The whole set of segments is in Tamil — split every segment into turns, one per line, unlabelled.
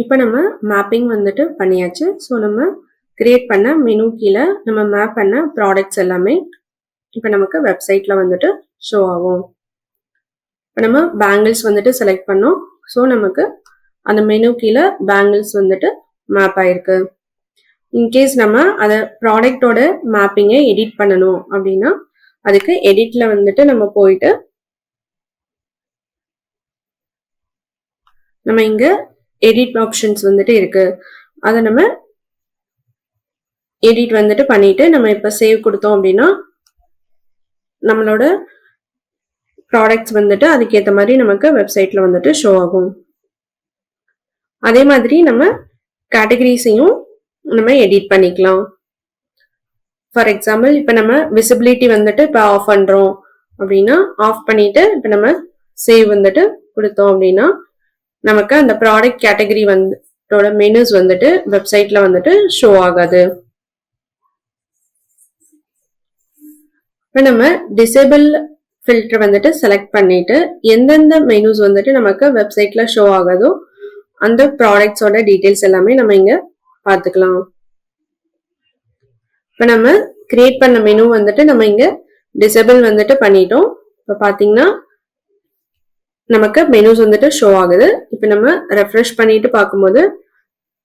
இப்போ நம்ம மேப்பிங் வந்துட்டு பண்ணியாச்சு. ஸோ நம்ம கிரியேட் பண்ண மெனு கீழே நம்ம மேப் பண்ண ப்ராடக்ட்ஸ் எல்லாமே இப்போ நமக்கு வெப்சைட்டில் வந்துட்டு ஷோ ஆகும். இப்போ நம்ம பேங்கிள்ஸ் வந்துட்டு செலக்ட் பண்ணோம். ஸோ நமக்கு அந்த மெனு கீழே பேங்கிள்ஸ் வந்துட்டு மேப் ஆயிருக்கு. இன்கேஸ் நம்ம அதை ப்ராடக்டோட மேப்பிங்கை எடிட் பண்ணணும் அப்படின்னா அதுக்கு எடிட்ல வந்துட்டு நம்ம போயிட்டு நம்ம இங்க எடிட் ஆப்ஷன்ஸ் வந்துட்டு இருக்கு. அதை நம்ம எடிட் வந்துட்டு பண்ணிட்டு நம்ம இப்ப சேவ் கொடுத்தோம் அப்படின்னா நம்மளோட ப்ராடக்ட்ஸ் வந்துட்டு அதுக்கேற்ற மாதிரி நமக்கு வெப்சைட்ல வந்துட்டு ஷோ ஆகும். அதே மாதிரி நம்ம கேட்டகரிஸையும் நம்ம எடிட் பண்ணிக்கலாம். ஃபார் எக்ஸாம்பிள் இப்போ நம்ம விசிபிலிட்டி வந்துட்டு இப்போ ஆஃப் பண்றோம் அப்படின்னா ஆஃப் பண்ணிட்டு இப்போ நம்ம சேவ் வந்துட்டு கொடுத்தோம் அப்படின்னா நமக்கு அந்த ப்ராடக்ட் கேட்டகரி வந்துட்டோட மெனுஸ் வந்துட்டு வெப்சைட்ல வந்துட்டு ஷோ ஆகாது. இப்போ நம்ம டிசேபிள் ஃபில்டர் வந்துட்டு செலக்ட் பண்ணிட்டு எந்தெந்த மெனுஸ் வந்துட்டு நமக்கு வெப்சைட்ல ஷோ ஆகாதோ அந்த ப்ராடக்ட்ஸோட டீடைல்ஸ் எல்லாமே நம்ம இங்க பார்த்துக்கலாம். இப்போ நம்ம கிரியேட் பண்ண மெனு வந்துட்டு நம்ம இங்க டிசேபிள் வந்துட்டு பண்ணிட்டோம். இப்போ பாத்தீங்கன்னா நமக்கு மெனுஸ் வந்துட்டு ஷோ ஆகுது. இப்போ நம்ம ரெஃப்ரெஷ் பண்ணிட்டு பார்க்கும்போது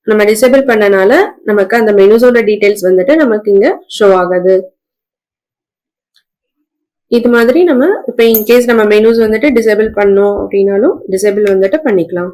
நம்ம டிசேபிள் பண்ணனால நமக்கு அந்த மெனுஸோட டீடைல்ஸ் வந்துட்டு நமக்கு இங்க ஷோ ஆகுது. இது மாதிரி நம்ம இப்போ இன்கேஸ் நம்ம மெனுஸ் வந்துட்டு டிசேபிள் பண்ணோம் அப்படின்னாலும் டிசேபிள் வந்துட்டு பண்ணிக்கலாம்.